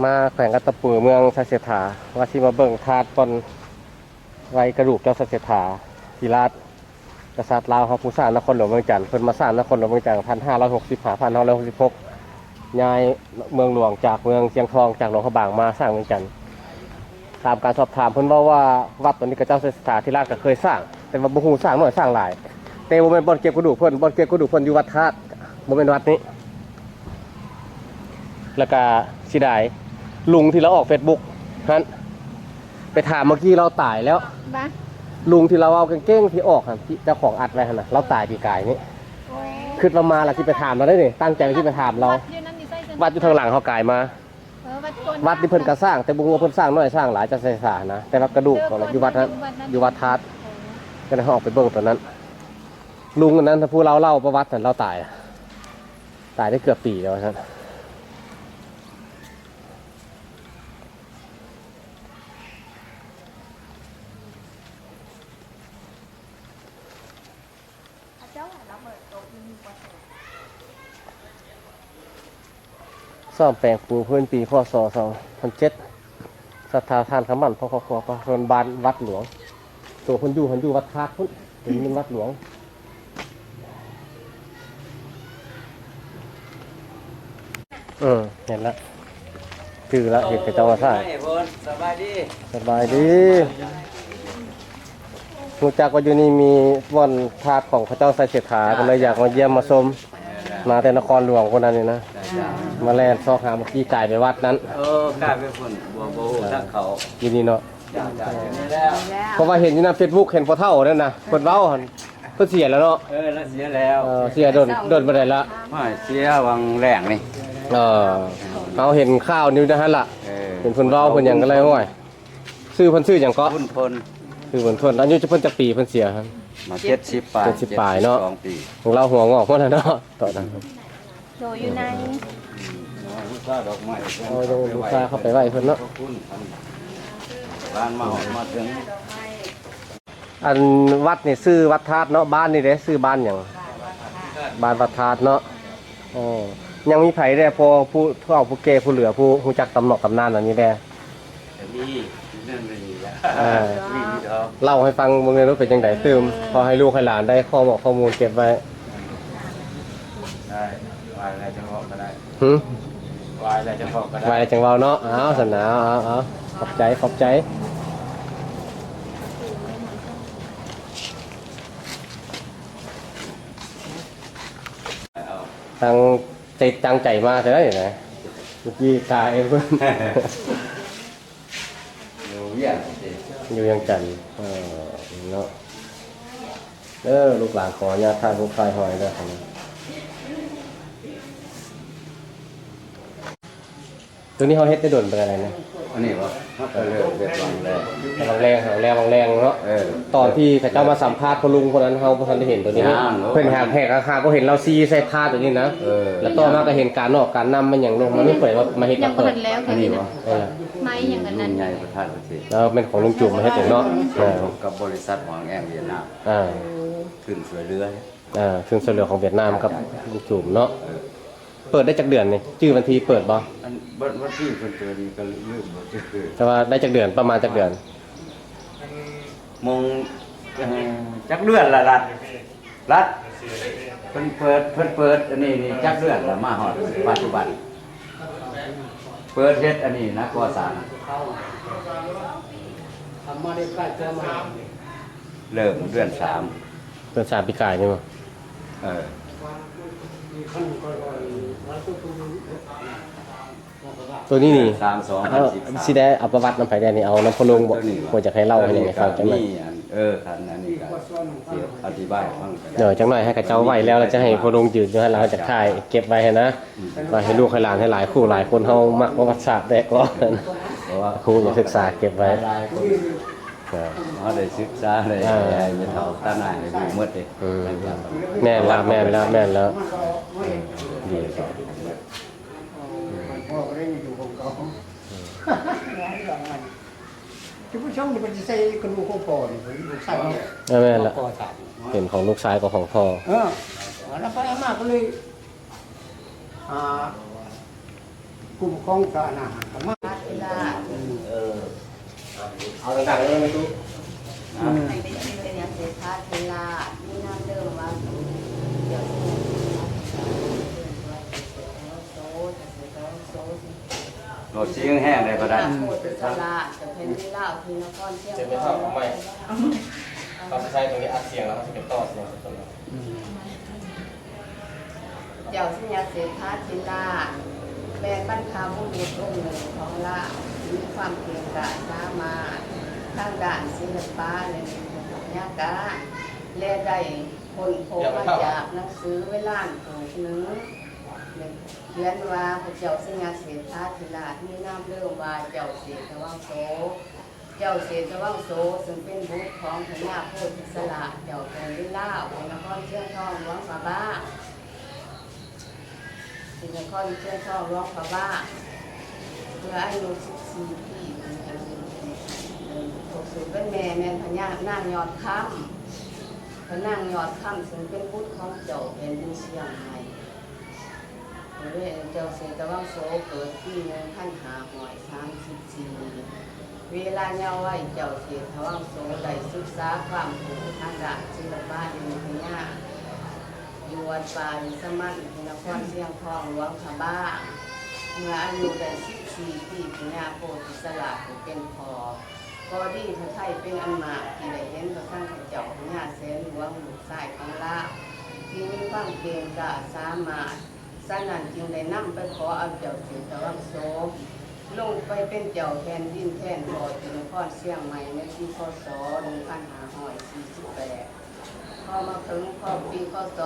มาแขวงกัตตปือเมืองสัเสถาว่าที่มาเบิ่งธาตุปนไว้กระดูกเจ้าสัเสถาธีราชกษัตริย์ลาวเขาผู้สร้างนครหลวงเมืองจันทร์เพิ่นมาสร้างนครหลวงเมืองจันทร์1565 1566ย้ายเมืองหลวงจากเมืองเชียงทองจากหลวงพระบางมาสร้างเมืองจันทร์ตามการสอบถามเพิ่นบอกว่าวัดตัวนี้กับเจ้าสัเสถาธีราชก็เคยสร้างแต่ว่าบ่ฮู้สร้างน้อยสร้างหลายแต่บ่แม่นบ่อนเก็บกระดูกเพิ่นบ่อนเก็บกระดูกเพิ่นอยู่วัดธาตุบ่แม่นวัดนี้แล้วก็สิได้ลุงที่เราออกเฟซบุ๊กนั้นไปถามเมื่อกี้เราตายแล้วลุงที่เราเอาเก้งที่ออกที่เจ้าของอัดไว้นะเราตายปีกายนี้คือเรามาเราที่ไปถามเราได้นี่ตั้งใจที่ไปถามเราวัดอยู่ทางหลังเขากายมาวัดที่เพิ่นกระสร้างแต่บุญว่าเพิ่นสร้างน้อยสร้างหลายจะใส่สานะแต่ว่ากระดูกของเราอยู่วัดนั้นอยู่วัดทัดก็เลยออกไปเบิ่งตอนนั้นลุงนั้นถ้าผู้เราเล่าประวัติเราตายได้เกือบปีแล้วท่านซ่อมแปลงปูพื้นปีพศ2007ศรัทธาทานขมันพ่อครัวพระบานวัดหลวงตัวคนอยู่วัดทัดพุ่นเป็นวัดหลวงเห็นแล้วคือละเห็นแต่เจ้าว่าซ่าสบายดีรู้จักว่าอยู่นี่มีว่อนธาตุของพระเจ้าไสเสถาก็เลยอยากมาเยี่ยมมาชมมาแต่นครหลวงคนนั้นนี่นะมาแล่นซอกหาเมื่อกี้กายไปวัดนั้นกายไปคนบัวทักเขายินดีเนาะเพราะว่าเห็นอยู่ในเฟซบุ๊กเห็นพอเท่านั่นนะคนเว้าเพิ่นเสียแล้วเนาะแล้วเสียแล้วเสียโดนบ่ได้ละเสียวังแรงนี่เราเห็นข้าวนิ้วนะฮะล่ะเห็นเพิ่นเว้าเพิ่นหยังก็เลยห้อยชื่อเพิ่นชื่อหยังก็คือเพิ่นทนอายุจะเพิ่นจักปีเพิ่นเสียครับมา70 ปลายเนาะของเราหัวงอกพุ่นน่ะเนาะตอนนั้นโดยอยู่ในลูกค้าเข้าไปไหว้เพิ่นเนาะบ้านมาถึงอันวัดนี่ชื่อวัดธาตุเนาะบ้านนี่เด้ชื่อบ้านหยังบ้านวัดธาตุเนาะยังมีไผได้พอผู้เฒ่าผู้แก่ผู้เหลือผู้ฮู้จักตำนอกตำนานอันนี้แด้มีนั่นไม่มีเล่าให้ฟังมึงเลยรู้เป็นจังได๋เติมพอให้ลูกให้หลานได้ข้อมูลเก็บไว้ได้วายอะไรจังหวะก็ได้วายอะไรจังหวะก็ได้วายจังหวะเนาะสนาวขอบใจตั้งใจจังใจมาใช่ไหมเนี่ยเมื่อกี้ตายเพิ่นอยู่ยังจันเนาะลูกหลานขอญาติท่านผู้ชายหอยด้วยครับตัวนี้เขาเฮ็ดได้โดนเป็นอะไรนะอันนี้วะเด็ดวังแรงเนาะตอนที่เขาเจ้ามาสัมภาษณ์คนลุงคนนั้นเขาท่านได้เห็นตัวนี้เพิ่นแหกราคาก็เห็นเราซีใส่ท่าตัวนี้นะแล้วต่อมาก็เห็นการนอกการนำมันอย่างลงมันไม่เปิดว่ามาเฮ็ดกับเปิดอันนี้วะไม้อย่างนั้นใหญ่ประธานประเทศแล้วเป็นของลุงจุ่มมาเฮ็ดเองเนาะกับบริษัทหวังแองเวียดนามขึ้นสวยเรือซึ่งส่วนเหลือของเวียดนามกับลุงจุ่มเนาะเปิดได้จากเดือนนี่ชื่อวันที่เปิดบ่วันที่เปิดเดือนก็ลืมบ่ชื่อแต่ว่าได้จากเดือนประมาณจากเดือนมงจักเดือนละรัดเพิ่นเปิดอันนี้จักเดือนละมาฮอดปัจจุบันเปิดเฮ็ดอันนี้นะก่อสร้างเริ่มเดือน3ปีกายนี่มั้งตัวนี้นี่สิได้เอาประวัติน้ำไผ่แดงนี่เอาน้ำพะโล้บอกควรจะให้เล่าให้ยังไงฟังจังหน่อยคันอันนี้ก็อธิบายฟังเดี๋ยวจังหน่อยให้กับเจ้าไว้แล้วเราจะให้พะโล้ยืนอยู่ให้เราจะถ่ายเก็บไว้นะมาให้ลูกให้หลานให้หลายคู่หลายคนเฮามักประวัติศาสตร์แต่ก็เพราะว่าครูอยากศึกษาเก็บไว้ได้ศึกษาเลยจะเท่าตาหน้าให้ดูหมดเลยแม่นแล้วดีพ่อก็ได้อยู่ของเขาที่ผู้ชมนี่มันจะใส่กระดูกของพ่อนี่ลูกชายเนี่ยแม่นละเห็นของลูกชายกับของพ่อแล้วไปมากก็เลย กลุ่มของสาธารณะก็มา เวลา เออ เอาต่างๆเลยไม่ตู้ ในเป็นชื่อเนี่ยเศรษฐาเวลามีน้ำเดิมว่าเดี๋ยวโซ่จะเสร็จแล้วโซ่ โหลดชิ้นแห้งได้ก็ได้ โคตรสลาจะเป็นเวลาที่นครเชียง จะไม่เท่าของใหม่เขาจะใช้ตรงนี้อัดเสียงแล้วเขาจะเป็นต่อเสียงต้น เจ้าสัญญาเศรษฐาเวลาแม่บรรพบุรุษองค์หนึ่งของละมีความเพียรกล้าสามารถทางด้านศิลปะและวิทยาการและได้คนโพมาจากหนังสือเวลาถูกนึงเขียนว่าพระเจ้าสัญญาเศรษฐาธิราชมีน้ำเรื่องว่าเจ้าเศรษฐวังโสเจ้าเศรษฐวังโสซึ่งเป็นบุตรของพญาโพธิสละเจ้าเป็นวิลาของนครเชียงทองหลวงพระบ้าสินครเชียงทองหลวงพระบ้าเมื่ออายุ14 ปีถูกสืบเป็นแม่พญานางยอดคำพระนางยอดคำซึ่งเป็นบุตรของเจ้าเป็นดินเชียงใหม่เจ้าเศรษฐวังโสเกิดที่1534เวลาเยาว์วัยเจ้าเศรษฐวังโสได้ศึกษาความรู้ทางด้านศิลปะดินพญาอยู่วัดป่าสมันที่นครเชียงทองหลวงพระบ้าเมื่ออายุได้14 ปีพญาโพธิสละเป็นพอก็ดีพระไทยเป็นอันมากที่ได้เห็นพระสังฆเจ้าพญาแสนหลวงลูกชายของลาที่มีความเก่งกาจสามารถสนั่นจึงได้นำไปขอเอาเจ้าเศรษฐวังโสลงไปเป็นเจ้าแผ่นดินแทนพอที่นครเชียงใหม่ในปีพศ1548พอมาถึงพอปีพศ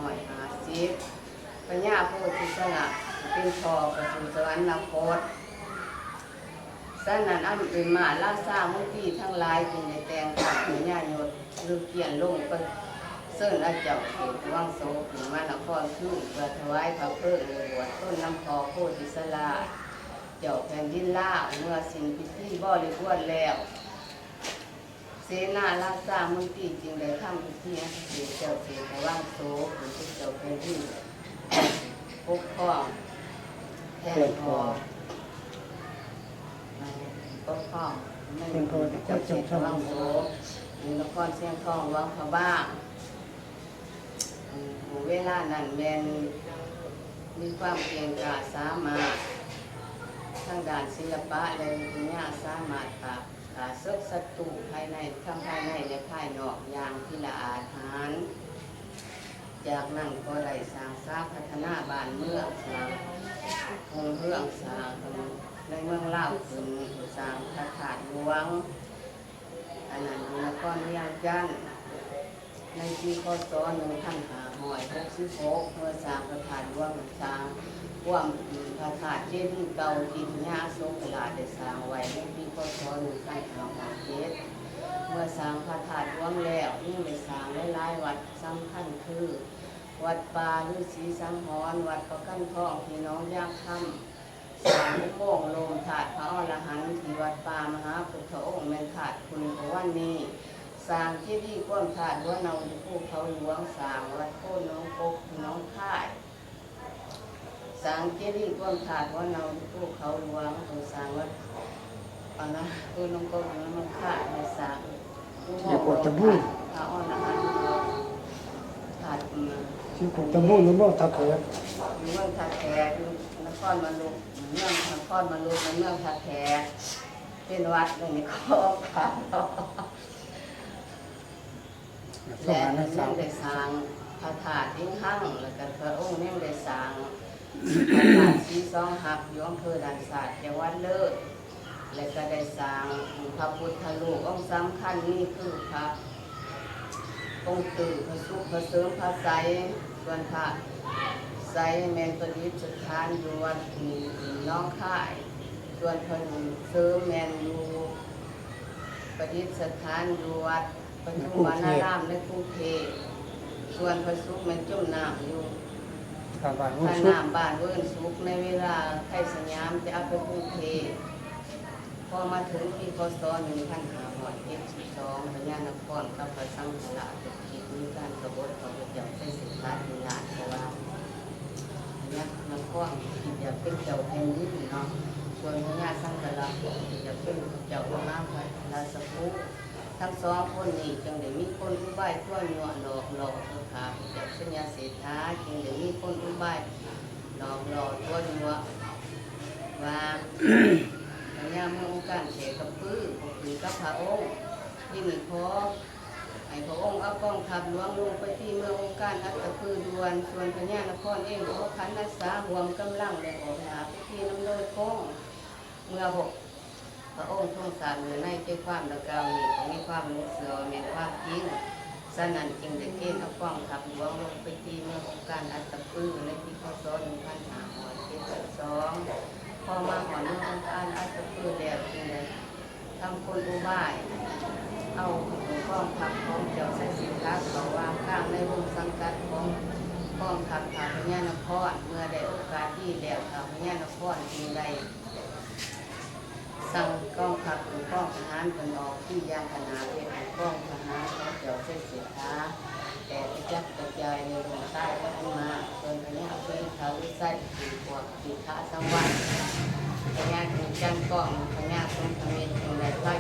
1550พญาโพธิสละเป็นพอประสูติสวรรคตสนั่นอันเป็นมาลาซามุตีทั้งหลายจึงได้แต่งตั้งพญายศหรือเขียนลงไปเส้นอาเจ้าเศรษฐวังโสถึงมานครขึ้นเพื่อถวายพระเพลิงในบวชต้นน้ำพอโพธิสละเจ้าแผ่นดินลาวเมื่อสิ้นพิธีบริบูรณ์แล้วเสนาราชามุตีจึงได้ทำพิธีอัญเชิญเจ้าเศรษฐวังโสเป็นเจ้าแผ่นดินปกครองแทนพอปกครองไม่เป็นเจ้าเศรษฐวังโสในนครเชียงทองหลวงพระบ้าเวลานั้นแมนมีความเพียรกล้าสามารถทางด้านศิลปะและวิทยาสามารถปราบศึกศัตรูภายในทั้งภายในและภายนอกอย่างพิลาอาถรรพ์จากนั้นก็ได้สร้างสร้างพัฒนาบ้านเมืองสร้างคงเรื่องสร้างในเมืองลาวขึ้นสร้างพระธาตุหลวงอันนั้นนครเวียงจันทน์ในปีคศ1566เมื่อสร้างพระธาตุหลวงสร้างความพระธาตุเจดีย์เก่าที่พญาอโศกราชได้สร้างไว้ในปีคศ1567เมื่อสร้างพระธาตุหลวงแล้วยิ่งได้สร้างหลายๆวัดสำคัญคือวัดป่าฤาษีสังหรณ์วัดประกันทองพี่น้องย่างค่ำสร้างอุโมงค์ลมถาดพระอรหันต์ที่วัดป่ามหาพุทธองค์แม่นถาดคุณพระวันนี้สร้างเจดีย์ก้นถาดวัดเนาที่ภูเขาหลวงสร้างวัดโค่นน้องกกน้องค่ายสร้างเจดีย์ก้นถาดวัดเนาที่ภูเขาหลวงสร้างวัดปานะคือน้องกกน้องค่ายในสร้างอุโมงค์ลมถาดพระอรหันต์ถาดมา ที่ผมตะมุ่นมันบ่ตะเกียบ เมืองท่าแขกนครมาลุกเมืองนครมาลุกในเมืองท่าแขกเป็นวัดหนึ่งข้อขาและยังได้สร้างพระธาตุยิ่งหั่งแล้วก็พระองค์ยังได้สร้างพระธาตุสีสองหักอยู่อำเภอด่านสาดจังหวัดเลยและก็ได้สร้างพระพุทธรูปองค์สำคัญนี่คือพระองค์ตื่นพระสุขพระเสริมพระไสส่วนพระไซแมนประดิษฐานอยู่วัดน้องค่ายส่วนพระเสริมแมนอยู่ประดิษฐานอยู่วัดปทุมวนารามในกรุงเทพส่วนพระสุขแมนจุ่มน้ำอยู่ ข้าวบ้าน ท่า สุก น้ำบ้านเวิร์นสุขในเวลาไข่สยามจะเอาไปกรุงเทพพอมาถึงปีพศ1572พญานครกับพระสังฆราชกิจมีการกบฏของพระเจ้าเป็นสิทธาธิราชเพราะว่า ยักษ์นครที่จะเป็นเจ้าแผ่นดินเนาะส่วนพญาสังฆราชที่จะเป็นเจ้าอำนาจพระราชภูทั้งสองคนนี้จึงได้มีคนอุบายทั่วหน่วหลอกค่ะจากสัญญาเศรษฐาจึงได้มีคนอุบายหลอกทั่วหน่วว่าพญาเมืององค์การเสกกับพื้นหรือกับพระองค์ที่มีพอให้พระองค์เอากองทัพหลวงลงไปที่เมืององค์การอัตตปือดวนส่วนพญานครเองขอขันรักษาห่วมกำลังและออกหาพิธีน้ำโดยคงเมื่อพระองค์ทรงสารอยู่ในใจความดังกล่าวนี้ของมีความรู้เสือมีความจริงสนั่นจึงได้เกณฑ์เอากองทัพหลวงลงไปที่เมืององค์การอัตตปือในปีพศ1572พอมาหอนเมืององค์การอัตตปือแล้วจึงได้ทำคนอุบายเอากองทัพของเจ้าใส่สินค้าเขาวางข้างในวงสังกัดของกองทัพท้าวพญานครเมื่อได้โอกาสที่แล้วท้าวพญานครจึงได้สั่งกองทัพหรือกองทหารกันออกที่ยานพนาเป็นกองทหารของเจ้าใส่สินค้าแต่กระจัดกระจายในลงใต้และขึ้นมาจนพญาเป็นเขาใส่ปีกวกปีขาสังวัตพญาถึงจันกองพญาทรงทำเองจึงได้ไล่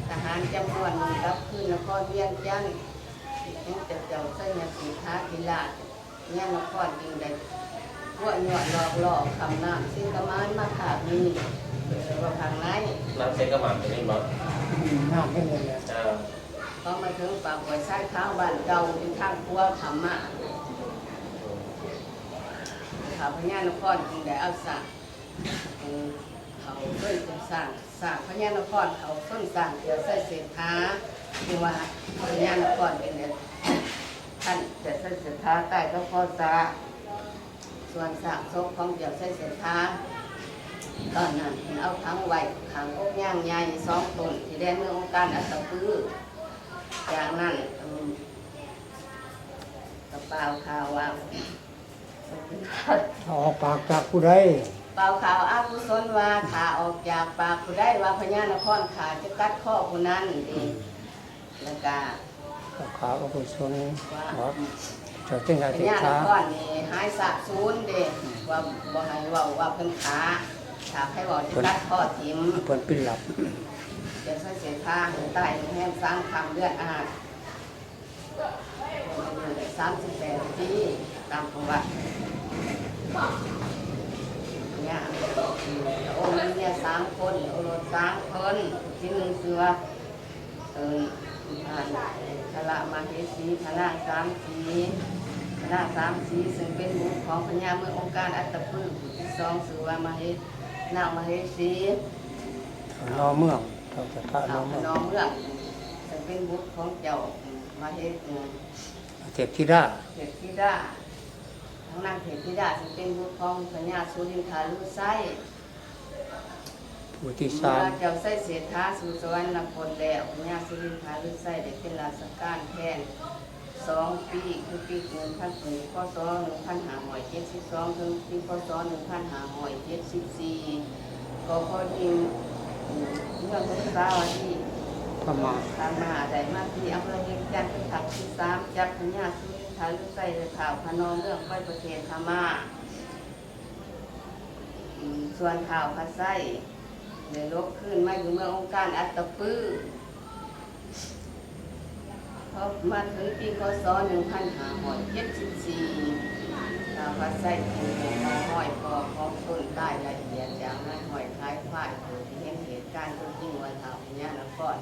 ทหารจำนวนหนึ่งรับขึ้นนครเวียงจันทร์ที่เจ้าเส้นยาสีท้ากีฬาเนี่ยนครจริงได้พวกหยอดหลอกคำน้ำซึ่งกระมานมาขาดนี่ว่าทางไหน น้ำเซ็กก็หมันเป็นบ่ น้ำไม่เลยแหละ พอมาถึงปากหัวไส้เท้าบ้านเก่าเป็นทางครัวขำมาข่าวพญานครจริงได้เอาสั่งเขาเพิ่นเป็นสั่งพญานครเขาเพิ่นสั่งเดี๋ยวใส่เศษท้าคือว่าพญานครเป็นเนี่ยท่านจะใส่เศษท้าใต้ก็พอซาส่วนสั่งศพของเดี๋ยวใส่เศษท้าตอนนั้นเอาทั้งไว้ขังอกย่างใหญ่2 ต้นที่แดนเมืององค์การอัตตปือจากนั้นกระเป๋าข่าวว่า ออกปากจากผู้ใด เป่าข่าวอากุศลว่าขาออกจากปากผู้ได้ว่าพญานครขาจะกัดข้อผู้นั้นดีแล้วก็ กับขาวกุศลวัดเจ้าจึงได้ พ ติด ญาน ขา ครนี่หายสาบสูญเด้ว่าบ่ให้ว่าเพิ่นขาถ้าให้บอกจะกัดข้อทิ่ม เพิ่นปินหลับ จะใส่เสียทางใต้แห้งสร้างคำเลือดอาบ38 ปีตามประวัติเนี่ยองค์นี้เนี่ย3 คนโอรส3 คนที่หนึ่งคือว่าพระมเหสีพระนาง3 สีพระนาง3 สีซึ่งเป็นบุตรของพญาเมืององค์การอัตตปือที่2คือว่านางมเหสี รอเมืองเจ้าจะท่า เอา รอ พ เมือง น้องเรื่องซึ่งเป็นบุตรของเจ้ามาเฮ็ด เจ็บที่ได้ เทพธิดาทั้งนางเทพธิดาซึ่งเป็นบุตรของพญาสุรินทราลุไส้ ผู้ที่ เมื่ สาม อเจ้าไส้เสถาสู่สวรรคตแล้วพญาสุรินทราลุไส้ได้เป็นราชการแทน2 ปีคือปีพศ1572ถึงปีพศ1574ก็พอดีเมื่อพระสาวดี พม่า ทางมหาได้มาที่อำเภอเวียงจันทร์เป็นถักที่3จับพญาสุรินทราลุไส้ได้ข่าวพนมเรื่องไปประเทศพม่าส่วนข่าวพระไส้ได้ลบขึ้นมาอยู่เมืององค์การอัตตปือพอมาถึงปีพศ1574ข่าวพระไส้ถูกห้อยคอของต้นใต้ละเอียดจากนั้นห้อยคล้ายควายที่เห็นเหตุการณ์จริงๆวันข่าวพญานคร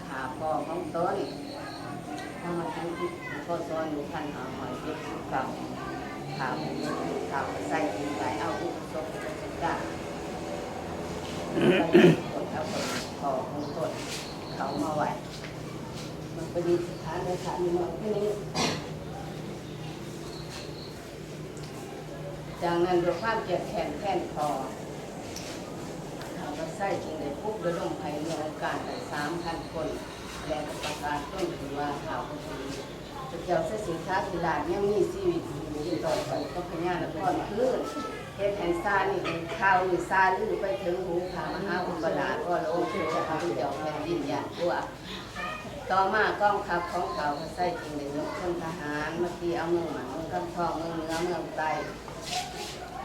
ขาพ่อของต้นพอมาถึงปีพศ1579ข่าวพระไส้ถึงไปเอาอุปสมบทราชการคนเอาคอของต้นเขามาไว้มันไปดีสถานในสถานนี้มันแค่นี้จากนั้นด้วยความเจ็บแขนแค้นคอข่าวพระไส้จึงได้ปุ๊บระดมภัยเมืองการไป3,000 คนและประกาศต้นถือว่าข่าวพระเจ้าเสด็จท้าศิลายังมีชีวิตอยู่ต่อไปก็พญานครขึ้นเฮ็ดแห่งซานี่เป็นข่าวหรือซาลือไปถึงหูขามหาอุปราชก็โลกที่จะพระเจ้าแผ่นดินอย่างตัวต่อมากองทัพของเขาพระไส้จึงได้ยกพลทหารมาตีเอาเมืองหมันเมืองกำทองเมืองเหนือเมืองใต้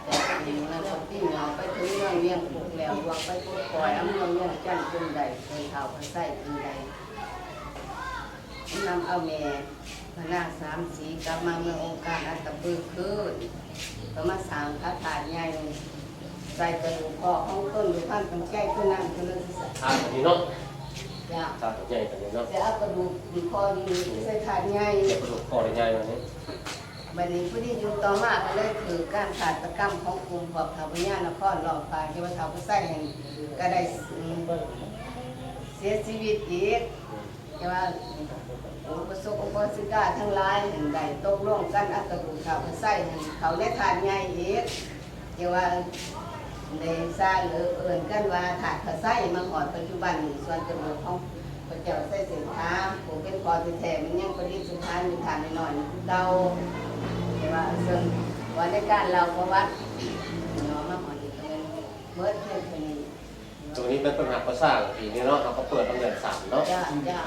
แต่ทีนี้คนที่เหงาไปถึงเมืองเลี้ยงปลูกแล้ววังไปปลูกปล่อยเอาเมืองเลี้ยงจันทร์เป็นใดเคยเท่าพระไส้เป็นใดนำเอาแม่พระนาคสามสีกลับมาเมืององค์การอัตตปือคืนก็มาสร้างพระธาตุใหญ่ใส่กระดูกพ่อของต้นหรือพันธุ์แก้ขึ้นนั่นก็เลยที่สัตว์ ทางแบบนี้เนาะ จ้า ทางใหญ่แบบนี้เนาะ จะเอากระดูกดีคอดีใส่ถาดใหญ่ เก็บกระดูกคอได้ใหญ่แบบนี้ บัดนี้ผู้ที่อยู่ต่อมาก็เลยคือการขาดกรรมของกลุ่มพวกชาวพญานครหลอกฟ้าเทวทาผู้ใส่แห่งก็ได้เสียชีวิตอีกแต่ว่าอุปสมบทสิกาทั้งหลายแห่งใดตกลงกันอัตบุชาวผู้ใส่แห่งเขาได้ทานใหญ่อีกแต่ว่าในสร้างเอื่นกันว่าถาดเขาใส่มาหอดปัจจุบันนี้ส่วนกระดูกของพระเจ้าใส่เสียงท้าผมเป็นพอที่แท้มันยังประดิษฐานอยู่ฐานหน่อยๆเดาแต่ว่าซึ่งวันในการเราประวัติเนาะมาหอดอีกเป็นเมื่อเท่านี้ ตรงนี้เป็นปัญหาภาษาปีนี้เนาะเราก็เปิดตั้งแต่3เนาะ จ้าจ้า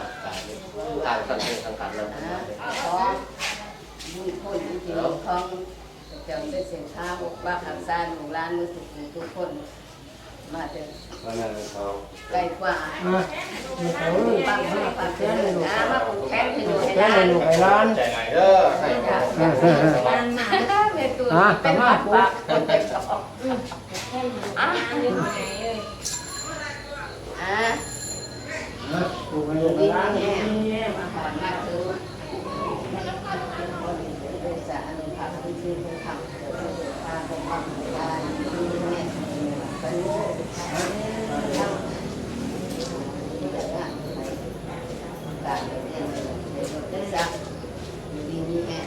ทางสังเกตทางการนำ ขอบุญคนจริงๆของเจ้าเป็นเสียงท้าว่าขังซานหมู่ร้านมือสุขทุกคนมาเถอะ เพราะนั้นเขา ไกลกว่า เขา ฟังฟังฟังเพื่อนเลยนะมาผูกแขนให้ดูให้ แค่ ได้ ในลูกไอ้ร้าน ใจไงเด้อใส่หมวก การมาเมตุเป็นปากปากคนเป็นกระป๋องลูกไอ้ลูกไอ้ นี่ ร้าน เนี่ยมาหอนมาถือเป็นสารนุภาพที่ชื่อเป็นคำเกิดขึ้นทางของความตายเนี่ยเป็นเรื่องทำการเรียนรู้จักดีนี่แม่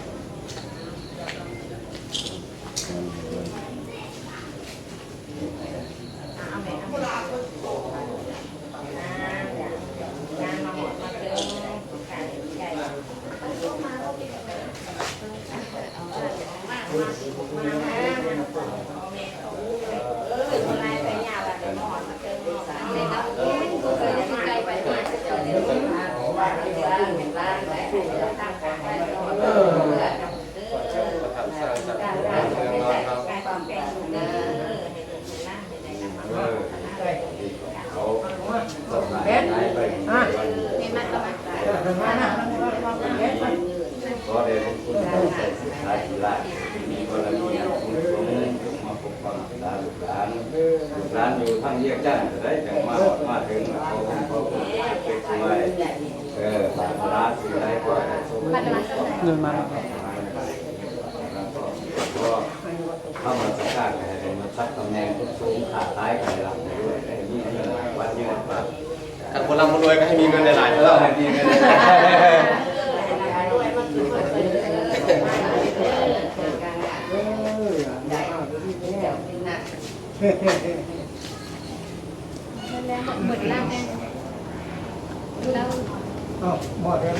เขาสบายได้ไปก็ได้เป็นคนใส่สุดท้ายที่ละมีกรณีคุณสมมาปกป้องหลานลูกหลานลูกหลานอยู่ทั้งเยี่ยงจันทร์ได้จังมาถึงเขาไปช่วยศาสนาสิ่งใดก็ได้สมเงินมาก็เข้ามาสักการให้มาชักตำแหน่งสูงขาดท้ายกันหลังด้วยได้มีเงินวัดเงินมา ถ้าคนร่ำคนรวยก็ให้มีเงินหลายๆเท่า ให้มีเงิน เหมือนเรา หมดแล้ว